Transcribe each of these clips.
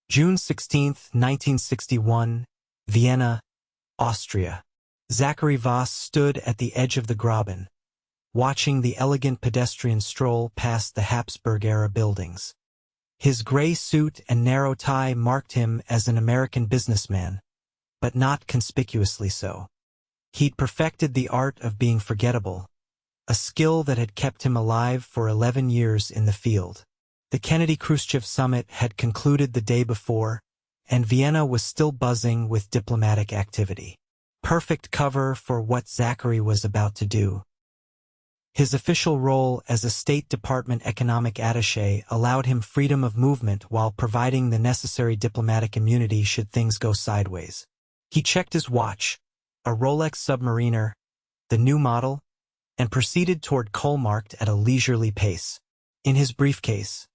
June 16, 1961, Vienna, Austria. Zachary Voss stood at the edge of the Graben, watching the elegant pedestrian stroll past the Habsburg-era buildings. His gray suit and narrow tie marked him as an American businessman, but not conspicuously so. He'd perfected the art of being forgettable, a skill that had kept him alive for 11 years in the field. The Kennedy-Khrushchev summit had concluded the day before, and Vienna was still buzzing with diplomatic activity. Perfect cover for what Zachary was about to do. His official role as a State Department economic attaché allowed him freedom of movement while providing the necessary diplomatic immunity should things go sideways. He checked his watch, a Rolex Submariner, the new model, and proceeded toward Kolmarkt at a leisurely pace. In his briefcase,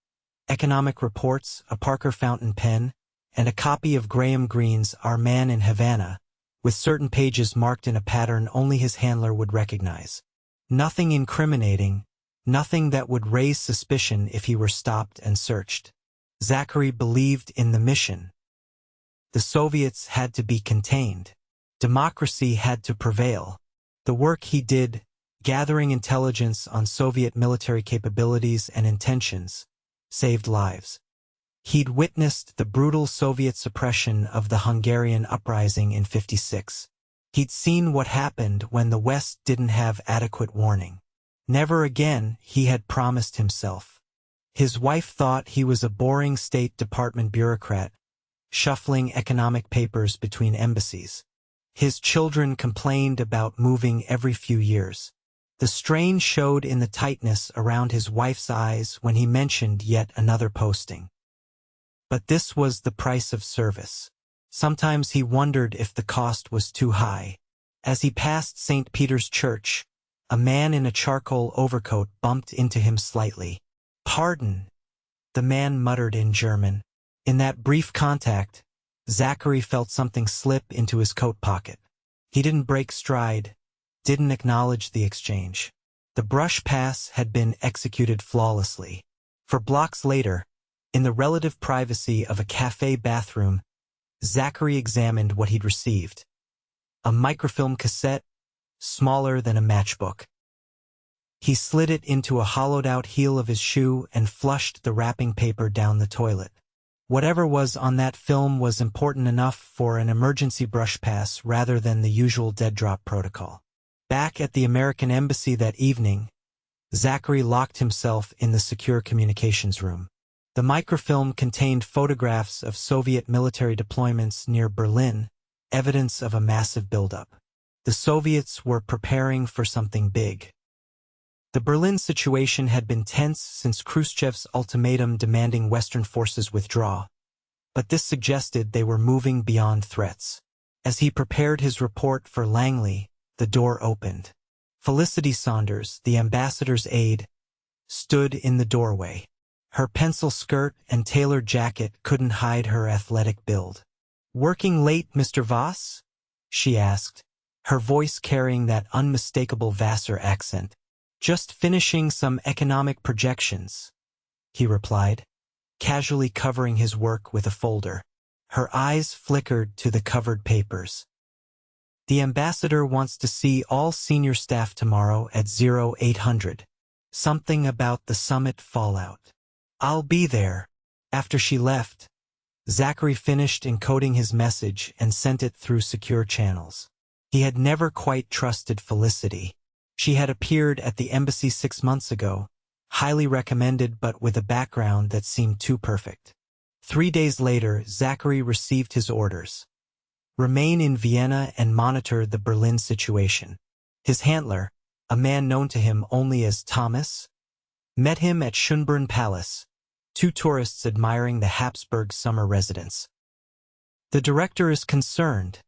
economic reports, a Parker fountain pen, and a copy of Graham Greene's Our Man in Havana, with certain pages marked in a pattern only his handler would recognize. Nothing incriminating, nothing that would raise suspicion if he were stopped and searched. Zachary believed in the mission. The Soviets had to be contained. Democracy had to prevail. The work he did, gathering intelligence on Soviet military capabilities and intentions, saved lives. He'd witnessed the brutal Soviet suppression of the Hungarian uprising in '56. He'd seen what happened when the West didn't have adequate warning. Never again, he had promised himself. His wife thought he was a boring State Department bureaucrat, shuffling economic papers between embassies. His children complained about moving every few years. The strain showed in the tightness around his wife's eyes when he mentioned yet another posting. But this was the price of service. Sometimes he wondered if the cost was too high. As he passed St. Peter's Church, a man in a charcoal overcoat bumped into him slightly. "Pardon," the man muttered in German. In that brief contact, Zachary felt something slip into his coat pocket. He didn't break stride, didn't acknowledge the exchange. The brush pass had been executed flawlessly. For blocks later, in the relative privacy of a cafe bathroom, Zachary examined what he'd received. A microfilm cassette, smaller than a matchbook. He slid it into a hollowed-out heel of his shoe and flushed the wrapping paper down the toilet. Whatever was on that film was important enough for an emergency brush pass rather than the usual dead-drop protocol. Back at the American embassy that evening, Zachary locked himself in the secure communications room. The microfilm contained photographs of Soviet military deployments near Berlin, evidence of a massive buildup. The Soviets were preparing for something big. The Berlin situation had been tense since Khrushchev's ultimatum demanding Western forces withdraw, but this suggested they were moving beyond threats. As he prepared his report for Langley, the door opened. Felicity Saunders, the ambassador's aide, stood in the doorway. Her pencil skirt and tailored jacket couldn't hide her athletic build. "Working late, Mr. Voss?" she asked, her voice carrying that unmistakable Vassar accent. "Just finishing some economic projections," he replied, casually covering his work with a folder. Her eyes flickered to the covered papers. "The ambassador wants to see all senior staff tomorrow at 0800. Something about the summit fallout. I'll be there." After she left, Zachary finished encoding his message and sent it through secure channels. He had never quite trusted Felicity. She had appeared at the embassy 6 months ago, highly recommended but with a background that seemed too perfect. 3 days later, Zachary received his orders. Remain in Vienna and monitor the Berlin situation. His handler, a man known to him only as Thomas, met him at Schönbrunn Palace, 2 tourists admiring the Habsburg summer residence. "The director is concerned,"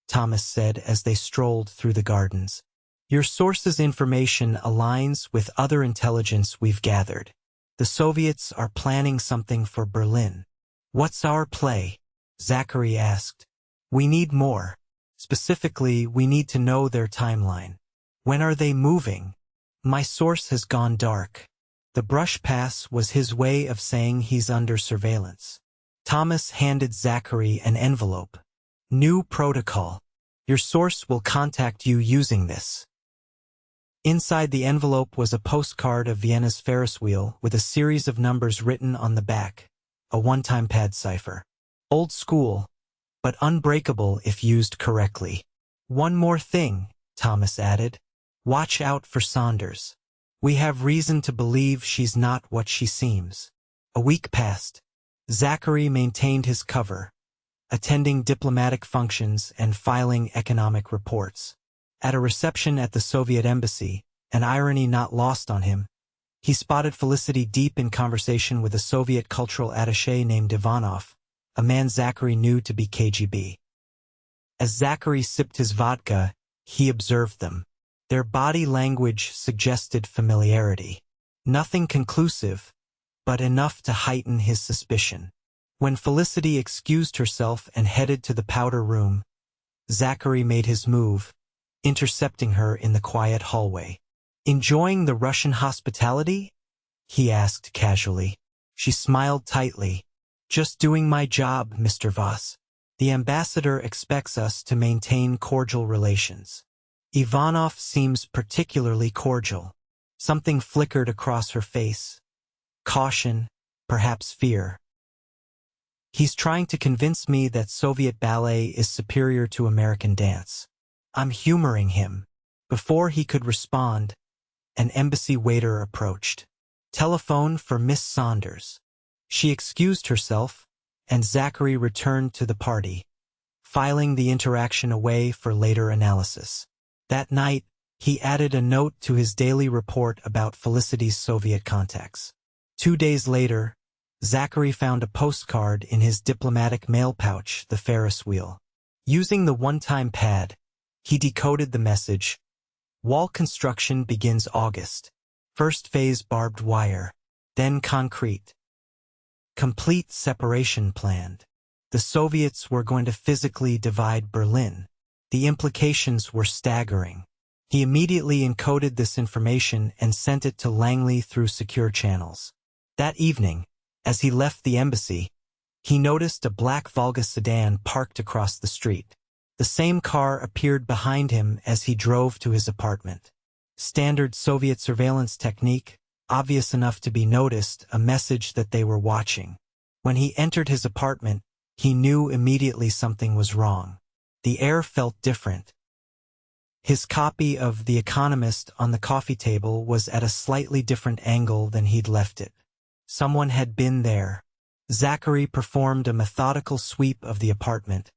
Thomas said as they strolled through the gardens. "Your source's information aligns with other intelligence we've gathered. The Soviets are planning something for Berlin." "What's our play?" Zachary asked. "We need more. Specifically, we need to know their timeline. When are they moving?" "My source has gone dark." The brush pass was his way of saying he's under surveillance. Thomas handed Zachary an envelope. New protocol. Your source will contact you using this. Inside the envelope was a postcard of Vienna's Ferris wheel with a series of numbers written on the back, a one-time pad cipher. Old school, but unbreakable if used correctly. One more thing, Thomas added. Watch out for Saunders. We have reason to believe she's not what she seems. A week passed. Zachary maintained his cover, attending diplomatic functions and filing economic reports. At a reception at the Soviet embassy, an irony not lost on him, he spotted Felicity deep in conversation with a Soviet cultural attaché named Ivanov, a man Zachary knew to be KGB. As Zachary sipped his vodka, he observed them. Their body language suggested familiarity. Nothing conclusive, but enough to heighten his suspicion. When Felicity excused herself and headed to the powder room, Zachary made his move, intercepting her in the quiet hallway. Enjoying the Russian hospitality? He asked casually. She smiled tightly. Just doing my job, Mr. Voss. The ambassador expects us to maintain cordial relations. Ivanov seems particularly cordial. Something flickered across her face. Caution, perhaps fear. He's trying to convince me that Soviet ballet is superior to American dance. I'm humoring him. Before he could respond, an embassy waiter approached. Telephone for Miss Saunders. She excused herself, and Zachary returned to the party, filing the interaction away for later analysis. That night, he added a note to his daily report about Felicity's Soviet contacts. 2 days later, Zachary found a postcard in his diplomatic mail pouch, the Ferris wheel. Using the one-time pad, he decoded the message. Wall construction begins August. First phase barbed wire, then concrete. Complete separation planned. The Soviets were going to physically divide Berlin. The implications were staggering. He immediately encoded this information and sent it to Langley through secure channels. That evening, as he left the embassy, he noticed a black Volga sedan parked across the street. The same car appeared behind him as he drove to his apartment. Standard Soviet surveillance technique, obvious enough to be noticed, a message that they were watching. When he entered his apartment, he knew immediately something was wrong. The air felt different. His copy of The Economist on the coffee table was at a slightly different angle than he'd left it. Someone had been there. Zachary performed a methodical sweep of the apartment,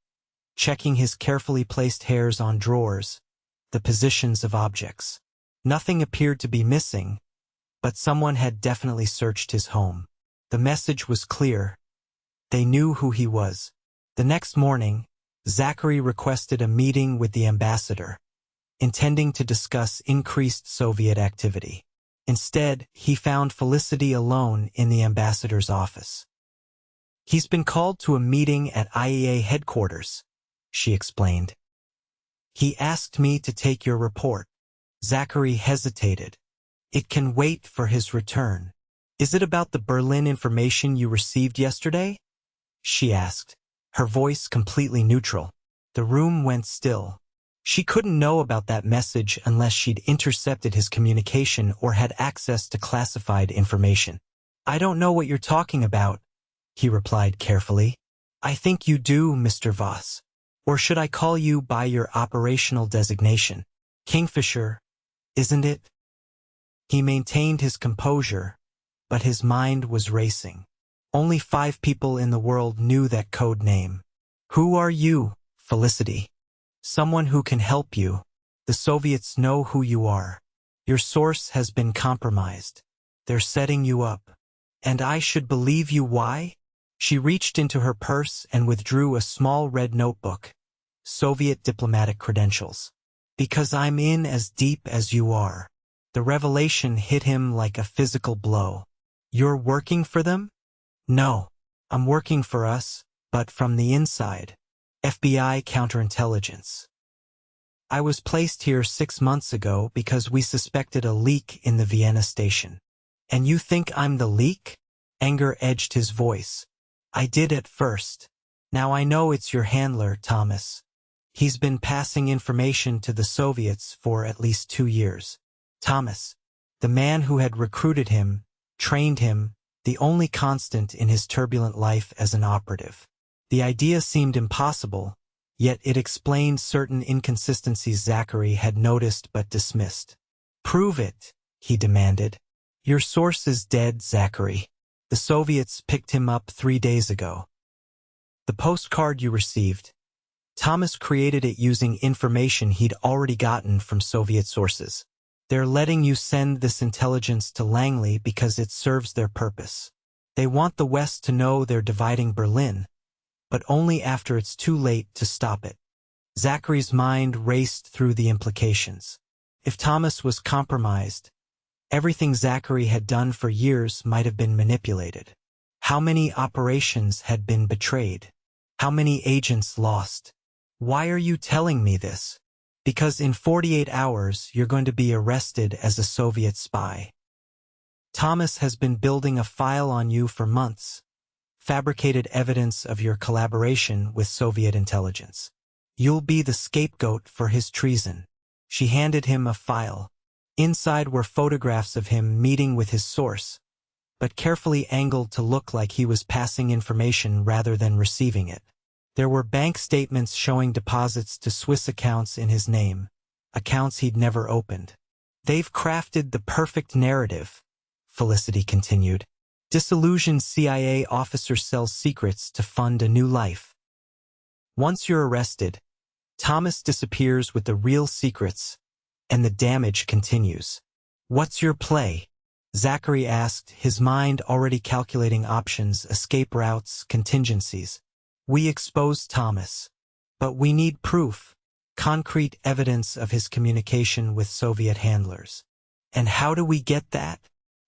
checking his carefully placed hairs on drawers, the positions of objects. Nothing appeared to be missing, but someone had definitely searched his home. The message was clear. They knew who he was. The next morning, Zachary requested a meeting with the ambassador, intending to discuss increased Soviet activity. Instead, he found Felicity alone in the ambassador's office. He's been called to a meeting at IEA headquarters, she explained. He asked me to take your report. Zachary hesitated. It can wait for his return. Is it about the Berlin information you received yesterday? She asked, her voice completely neutral. The room went still. She couldn't know about that message unless she'd intercepted his communication or had access to classified information. I don't know what you're talking about, he replied carefully. I think you do, Mr. Voss. Or should I call you by your operational designation? Kingfisher, isn't it? He maintained his composure, but his mind was racing. Only 5 people in the world knew that code name. Who are you, Felicity? Someone who can help you. The Soviets know who you are. Your source has been compromised. They're setting you up. And I should believe you. Why? She reached into her purse and withdrew a small red notebook. Soviet diplomatic credentials. Because I'm in as deep as you are. The revelation hit him like a physical blow. You're working for them? No. I'm working for us, but from the inside. FBI counterintelligence. I was placed here 6 months ago because we suspected a leak in the Vienna station. And you think I'm the leak? Anger edged his voice. I did at first. Now I know it's your handler, Thomas. He's been passing information to the Soviets for at least 2 years. Thomas, the man who had recruited him, trained him, the only constant in his turbulent life as an operative. The idea seemed impossible, yet it explained certain inconsistencies Zachary had noticed but dismissed. Prove it, he demanded. Your source is dead, Zachary. The Soviets picked him up 3 days ago. The postcard you received. Thomas created it using information he'd already gotten from Soviet sources. They're letting you send this intelligence to Langley because it serves their purpose. They want the West to know they're dividing Berlin, but only after it's too late to stop it. Zachary's mind raced through the implications. If Thomas was compromised, everything Zachary had done for years might have been manipulated. How many operations had been betrayed? How many agents lost? Why are you telling me this? Because in 48 hours you're going to be arrested as a Soviet spy. Thomas has been building a file on you for months, fabricated evidence of your collaboration with Soviet intelligence. You'll be the scapegoat for his treason. She handed him a file. Inside were photographs of him meeting with his source, but carefully angled to look like he was passing information rather than receiving it. There were bank statements showing deposits to Swiss accounts in his name, accounts he'd never opened. They've crafted the perfect narrative, Felicity continued. Disillusioned CIA officer sells secrets to fund a new life. Once you're arrested, Thomas disappears with the real secrets, and the damage continues. What's your play? Zachary asked, his mind already calculating options, escape routes, contingencies. We exposed Thomas, but we need proof, concrete evidence of his communication with Soviet handlers. And how do we get that?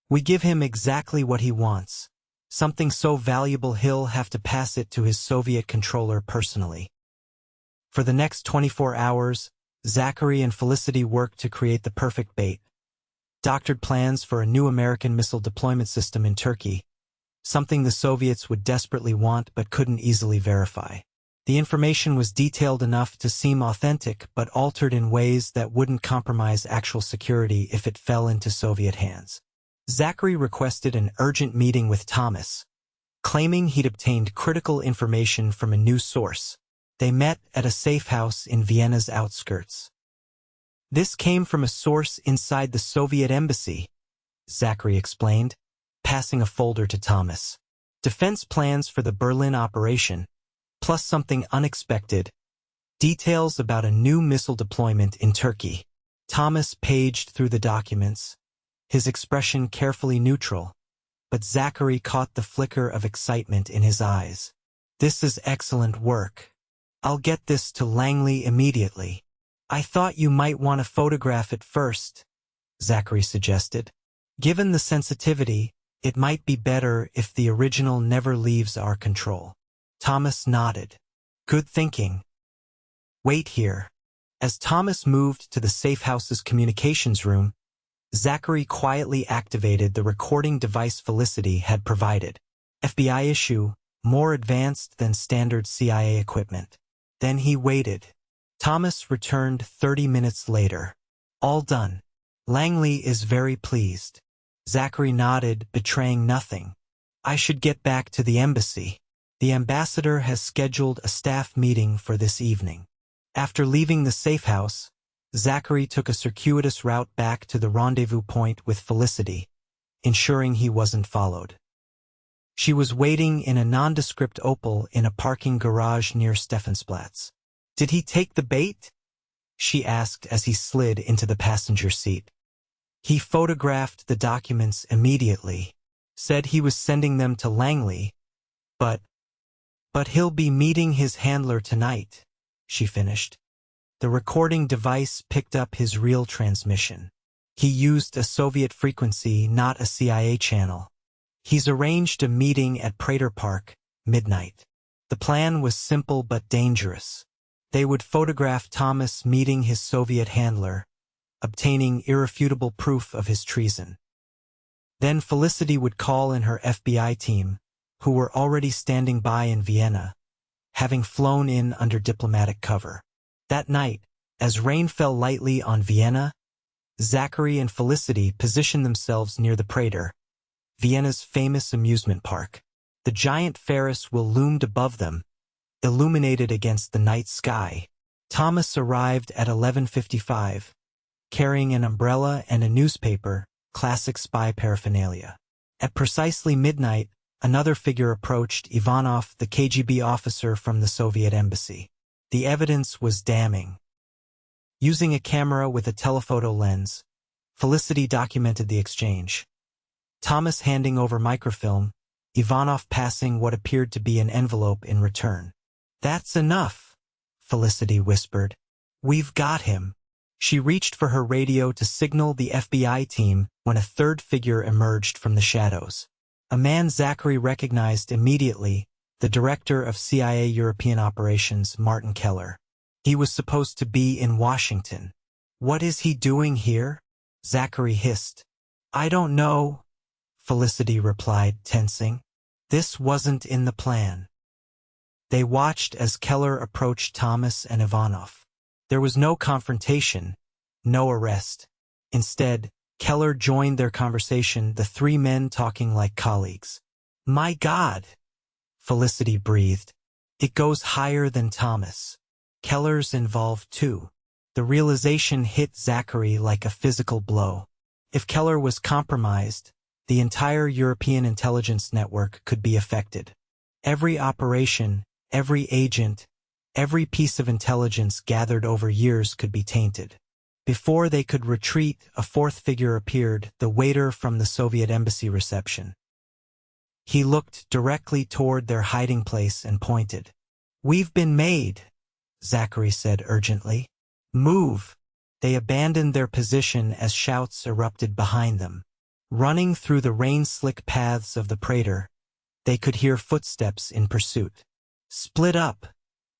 We give him exactly what he wants, something so valuable he'll have to pass it to his Soviet controller personally. For the next 24 hours, Zachary and Felicity worked to create the perfect bait. Doctored plans for a new American missile deployment system in Turkey, something the Soviets would desperately want but couldn't easily verify. The information was detailed enough to seem authentic but altered in ways that wouldn't compromise actual security if it fell into Soviet hands. Zachary requested an urgent meeting with Thomas, claiming he'd obtained critical information from a new source. They met at a safe house in Vienna's outskirts. This came from a source inside the Soviet embassy, Zachary explained, passing a folder to Thomas. Defense plans for the Berlin operation, plus something unexpected, details about a new missile deployment in Turkey. Thomas paged through the documents, his expression carefully neutral, but Zachary caught the flicker of excitement in his eyes. This is excellent work. I'll get this to Langley immediately. I thought you might want to photograph it first, Zachary suggested. Given the sensitivity, it might be better if the original never leaves our control. Thomas nodded. Good thinking. Wait here. As Thomas moved to the safe house's communications room, Zachary quietly activated the recording device Felicity had provided. FBI issue, more advanced than standard CIA equipment. Then he waited. Thomas returned 30 minutes later. All done. Langley is very pleased. Zachary nodded, betraying nothing. I should get back to the embassy. The ambassador has scheduled a staff meeting for this evening. After leaving the safe house, Zachary took a circuitous route back to the rendezvous point with Felicity, ensuring he wasn't followed. She was waiting in a nondescript Opel in a parking garage near Stephansplatz. Did he take the bait? She asked as he slid into the passenger seat. He photographed the documents immediately, said he was sending them to Langley, but he'll be meeting his handler tonight, she finished. The recording device picked up his real transmission. He used a Soviet frequency, not a CIA channel. He's arranged a meeting at Prater Park, midnight. The plan was simple but dangerous. They would photograph Thomas meeting his Soviet handler, obtaining irrefutable proof of his treason. Then Felicity would call in her FBI team, who were already standing by in Vienna, having flown in under diplomatic cover. That night, as rain fell lightly on Vienna, Zachary and Felicity positioned themselves near the Prater, Vienna's famous amusement park. The giant Ferris wheel loomed above them, illuminated against the night sky. Thomas arrived at 11:55, carrying an umbrella and a newspaper, classic spy paraphernalia. At precisely midnight, another figure approached, Ivanov, the KGB officer from the Soviet embassy. The evidence was damning. Using a camera with a telephoto lens, Felicity documented the exchange. Thomas handing over microfilm, Ivanov passing what appeared to be an envelope in return. "That's enough," Felicity whispered. "We've got him." She reached for her radio to signal the FBI team when a third figure emerged from the shadows. A man Zachary recognized immediately, the director of CIA European operations, Martin Keller. He was supposed to be in Washington. "What is he doing here?" Zachary hissed. "I don't know," Felicity replied, tensing. "This wasn't in the plan." They watched as Keller approached Thomas and Ivanov. There was no confrontation, no arrest. Instead, Keller joined their conversation, the three men talking like colleagues. "My God," Felicity breathed. "It goes higher than Thomas. Keller's involved too." The realization hit Zachary like a physical blow. If Keller was compromised, the entire European intelligence network could be affected. Every operation, every agent, every piece of intelligence gathered over years could be tainted. Before they could retreat, a fourth figure appeared, the waiter from the Soviet embassy reception. He looked directly toward their hiding place and pointed. "We've been made," Zachary said urgently. "Move." They abandoned their position as shouts erupted behind them. Running through the rain-slick paths of the Prater, they could hear footsteps in pursuit. "Split up,"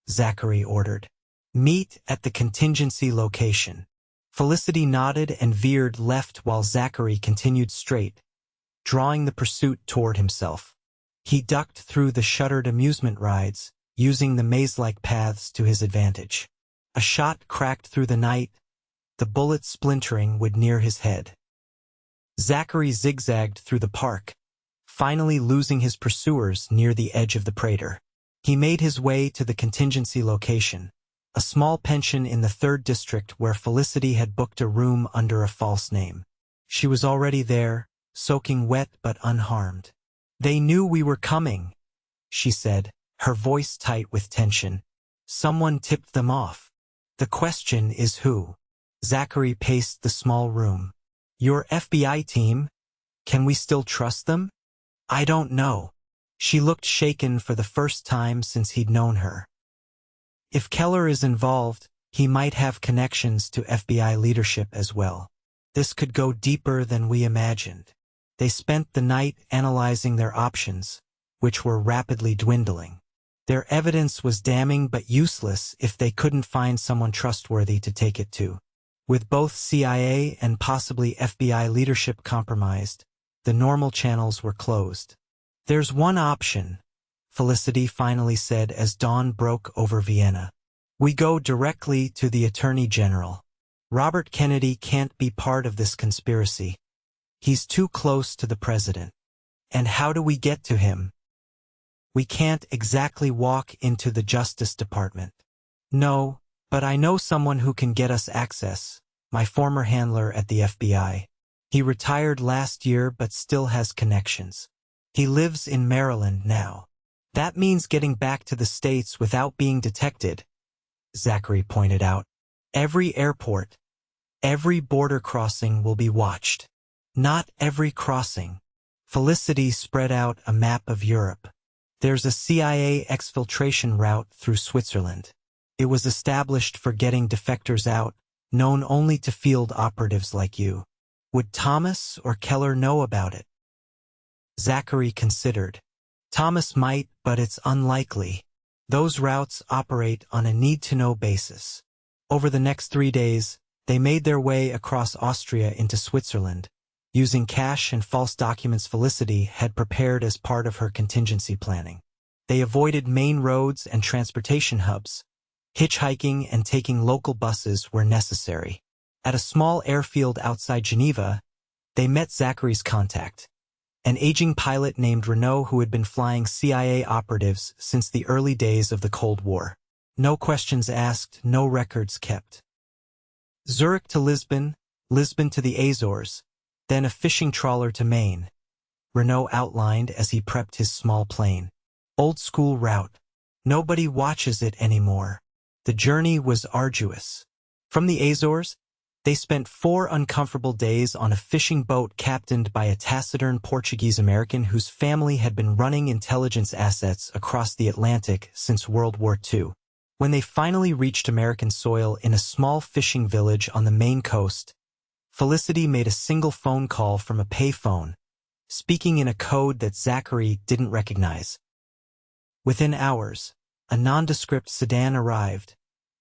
Zachary ordered. "Meet at the contingency location." Felicity nodded and veered left while Zachary continued straight, drawing the pursuit toward himself. He ducked through the shuttered amusement rides, using the maze-like paths to his advantage. A shot cracked through the night, the bullet splintering would near his head. Zachary zigzagged through the park, finally losing his pursuers near the edge of the Prater. He made his way to the contingency location, a small pension in the 3rd District where Felicity had booked a room under a false name. She was already there, soaking wet but unharmed. "They knew we were coming," she said, her voice tight with tension. "Someone tipped them off. The question is who?" Zachary paced the small room. "Your FBI team? Can we still trust them?" "I don't know." She looked shaken for the first time since he'd known her. "If Keller is involved, he might have connections to FBI leadership as well. This could go deeper than we imagined." They spent the night analyzing their options, which were rapidly dwindling. Their evidence was damning but useless if they couldn't find someone trustworthy to take it to. With both CIA and possibly FBI leadership compromised, the normal channels were closed. "There's one option," Felicity finally said as dawn broke over Vienna. "We go directly to the Attorney General. Robert Kennedy can't be part of this conspiracy. He's too close to the president. And how do we get to him? We can't exactly walk into the Justice Department." "No, but I know someone who can get us access, my former handler at the FBI. He retired last year but still has connections. He lives in Maryland now." "That means getting back to the States without being detected," Zachary pointed out. "Every airport, every border crossing will be watched." "Not every crossing." Felicity spread out a map of Europe. "There's a CIA exfiltration route through Switzerland. It was established for getting defectors out, known only to field operatives like you. Would Thomas or Keller know about it?" Zachary considered. "Thomas might, but it's unlikely. Those routes operate on a need-to-know basis." Over the next 3 days, they made their way across Austria into Switzerland, using cash and false documents Felicity had prepared as part of her contingency planning. They avoided main roads and transportation hubs, hitchhiking and taking local buses where necessary. At a small airfield outside Geneva, they met Zachary's contact, an aging pilot named Renault who had been flying CIA operatives since the early days of the Cold War. No questions asked, no records kept. Zurich to Lisbon, Lisbon to the Azores, then a fishing trawler to Maine, Renault outlined as he prepped his small plane. Old school route. Nobody watches it anymore. The journey was arduous. From the Azores, they spent 4 uncomfortable days on a fishing boat captained by a taciturn Portuguese-American whose family had been running intelligence assets across the Atlantic since World War II. When they finally reached American soil in a small fishing village on the Maine coast, Felicity made a single phone call from a payphone, speaking in a code that Zachary didn't recognize. Within hours, a nondescript sedan arrived,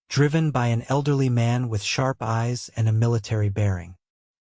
driven by an elderly man with sharp eyes and a military bearing.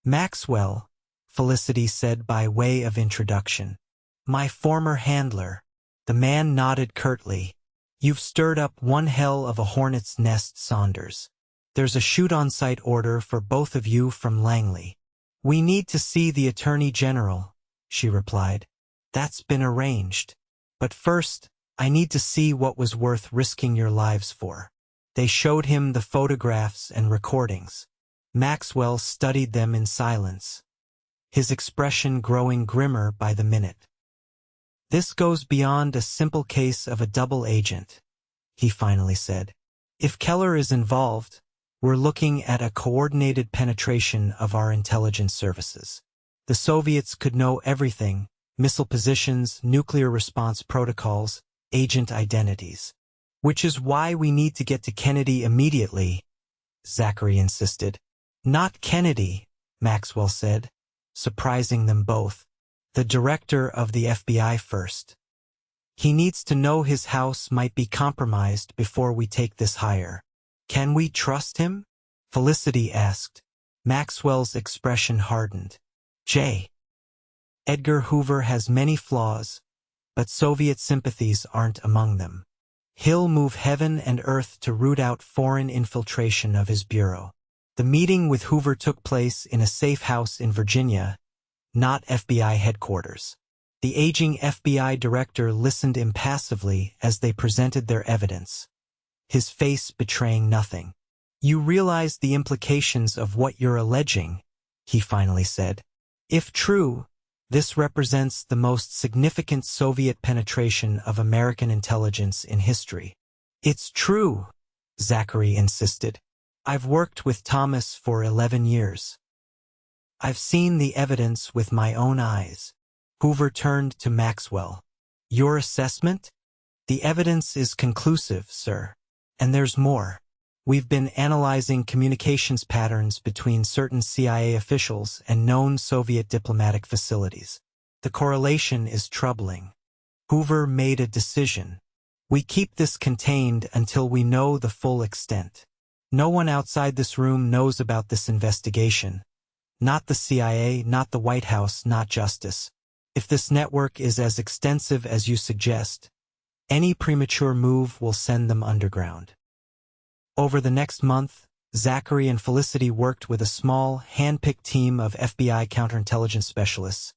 "Maxwell," Felicity said by way of introduction. "My former handler." The man nodded curtly. "You've stirred up one hell of a hornet's nest, Saunders. There's a shoot-on-sight order for both of you from Langley." "We need to see the Attorney General," she replied. "That's been arranged. But first, I need to see what was worth risking your lives for." They showed him the photographs and recordings. Maxwell studied them in silence, his expression growing grimmer by the minute. "This goes beyond a simple case of a double agent," he finally said. "If Keller is involved, we're looking at a coordinated penetration of our intelligence services. The Soviets could know everything: missile positions, nuclear response protocols, agent identities. Which is why we need to get to Kennedy immediately," Zachary insisted. "Not Kennedy," Maxwell said, surprising them both. "The director of the FBI first. He needs to know his house might be compromised before we take this higher." "Can we trust him?" Felicity asked. Maxwell's expression hardened. "J. Edgar Hoover has many flaws, but Soviet sympathies aren't among them. He'll move heaven and earth to root out foreign infiltration of his bureau." The meeting with Hoover took place in a safe house in Virginia, not FBI headquarters. The aging FBI director listened impassively as they presented their evidence, his face betraying nothing. "You realize the implications of what you're alleging," he finally said. "If true, this represents the most significant Soviet penetration of American intelligence in history." "It's true," Zachary insisted. "I've worked with Thomas for 11 years. I've seen the evidence with my own eyes." Hoover turned to Maxwell. "Your assessment?" "The evidence is conclusive, sir. And there's more. We've been analyzing communications patterns between certain CIA officials and known Soviet diplomatic facilities. The correlation is troubling." Hoover made a decision. "We keep this contained until we know the full extent. No one outside this room knows about this investigation. Not the CIA, not the White House, not justice. If this network is as extensive as you suggest, any premature move will send them underground." Over the next month, Zachary and Felicity worked with a small, hand-picked team of FBI counterintelligence specialists,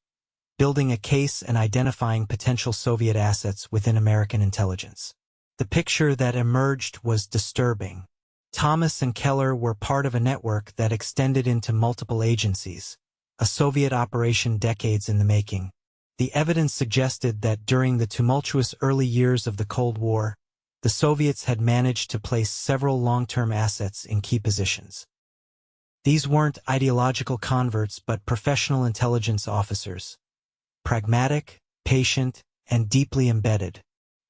building a case and identifying potential Soviet assets within American intelligence. The picture that emerged was disturbing. Thomas and Keller were part of a network that extended into multiple agencies, a Soviet operation decades in the making. The evidence suggested that during the tumultuous early years of the Cold War, the Soviets had managed to place several long-term assets in key positions. These weren't ideological converts but professional intelligence officers, pragmatic, patient, and deeply embedded.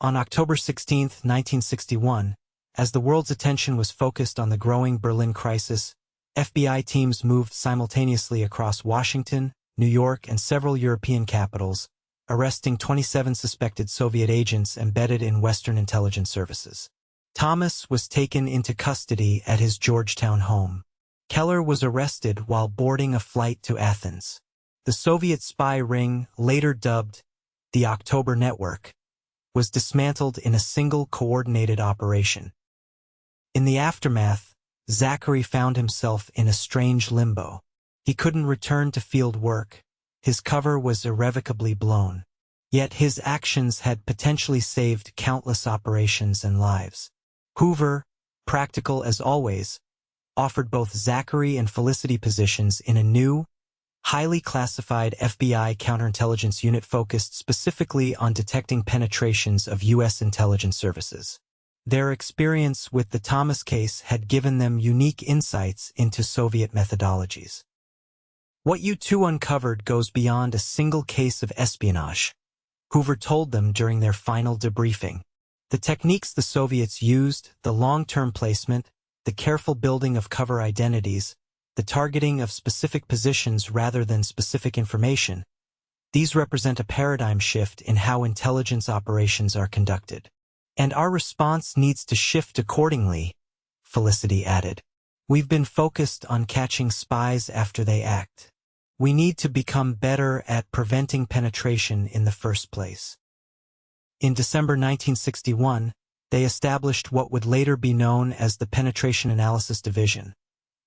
On October 16, 1961, as the world's attention was focused on the growing Berlin crisis, FBI teams moved simultaneously across Washington, New York, and several European capitals, arresting 27 suspected Soviet agents embedded in Western intelligence services. Thomas was taken into custody at his Georgetown home. Keller was arrested while boarding a flight to Athens. The Soviet spy ring, later dubbed the October Network, was dismantled in a single coordinated operation. In the aftermath, Zachary found himself in a strange limbo. He couldn't return to field work. His cover was irrevocably blown. Yet his actions had potentially saved countless operations and lives. Hoover, practical as always, offered both Zachary and Felicity positions in a new, highly classified FBI counterintelligence unit focused specifically on detecting penetrations of U.S. intelligence services. Their experience with the Thomas case had given them unique insights into Soviet methodologies. What you two uncovered goes beyond a single case of espionage, Hoover told them during their final debriefing. The techniques the Soviets used, the long-term placement, the careful building of cover identities, the targeting of specific positions rather than specific information, these represent a paradigm shift in how intelligence operations are conducted. And our response needs to shift accordingly, Felicity added. We've been focused on catching spies after they act. We need to become better at preventing penetration in the first place. In December 1961, they established what would later be known as the Penetration Analysis Division,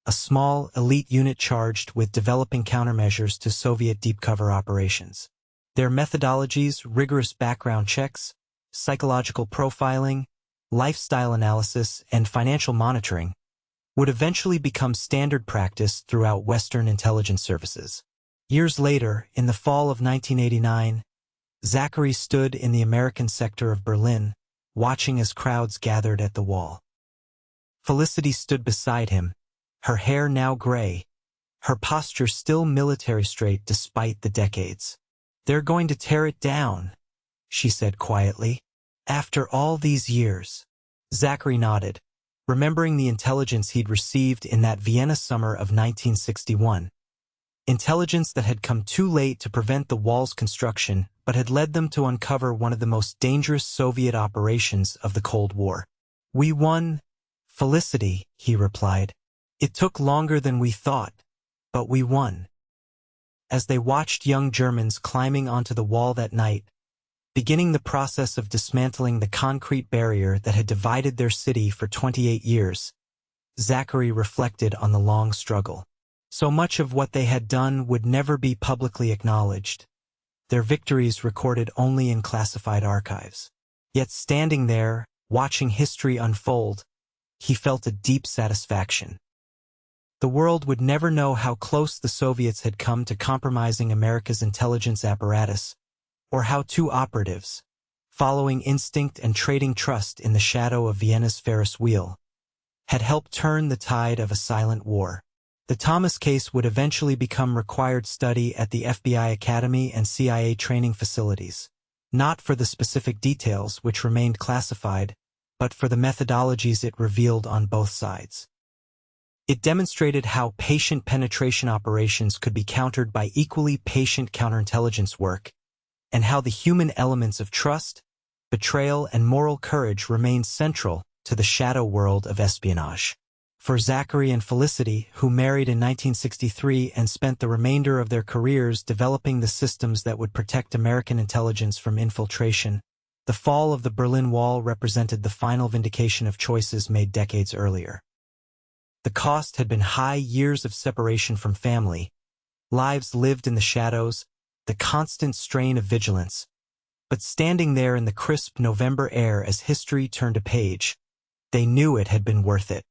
a small, elite unit charged with developing countermeasures to Soviet deep cover operations. Their methodologies, rigorous background checks, psychological profiling, lifestyle analysis, and financial monitoring would eventually become standard practice throughout Western intelligence services. Years later, in the fall of 1989, Zachary stood in the American sector of Berlin, watching as crowds gathered at the wall. Felicity stood beside him, her hair now gray, her posture still military straight despite the decades. "They're going to tear it down," she said quietly. "After all these years." Zachary nodded, remembering the intelligence he'd received in that Vienna summer of 1961. Intelligence that had come too late to prevent the wall's construction, but had led them to uncover one of the most dangerous Soviet operations of the Cold War. "We won, Felicity," he replied. "It took longer than we thought, but we won." As they watched young Germans climbing onto the wall that night, beginning the process of dismantling the concrete barrier that had divided their city for 28 years, Zachary reflected on the long struggle. So much of what they had done would never be publicly acknowledged, their victories recorded only in classified archives. Yet standing there, watching history unfold, he felt a deep satisfaction. The world would never know how close the Soviets had come to compromising America's intelligence apparatus, or how two operatives, following instinct and trading trust in the shadow of Vienna's Ferris wheel, had helped turn the tide of a silent war. The Thomas case would eventually become required study at the FBI Academy and CIA training facilities, not for the specific details which remained classified, but for the methodologies it revealed on both sides. It demonstrated how patient penetration operations could be countered by equally patient counterintelligence work, and how the human elements of trust, betrayal, and moral courage remained central to the shadow world of espionage. For Zachary and Felicity, who married in 1963 and spent the remainder of their careers developing the systems that would protect American intelligence from infiltration, the fall of the Berlin Wall represented the final vindication of choices made decades earlier. The cost had been high: years of separation from family, lives lived in the shadows, the constant strain of vigilance. But standing there in the crisp November air as history turned a page, they knew it had been worth it.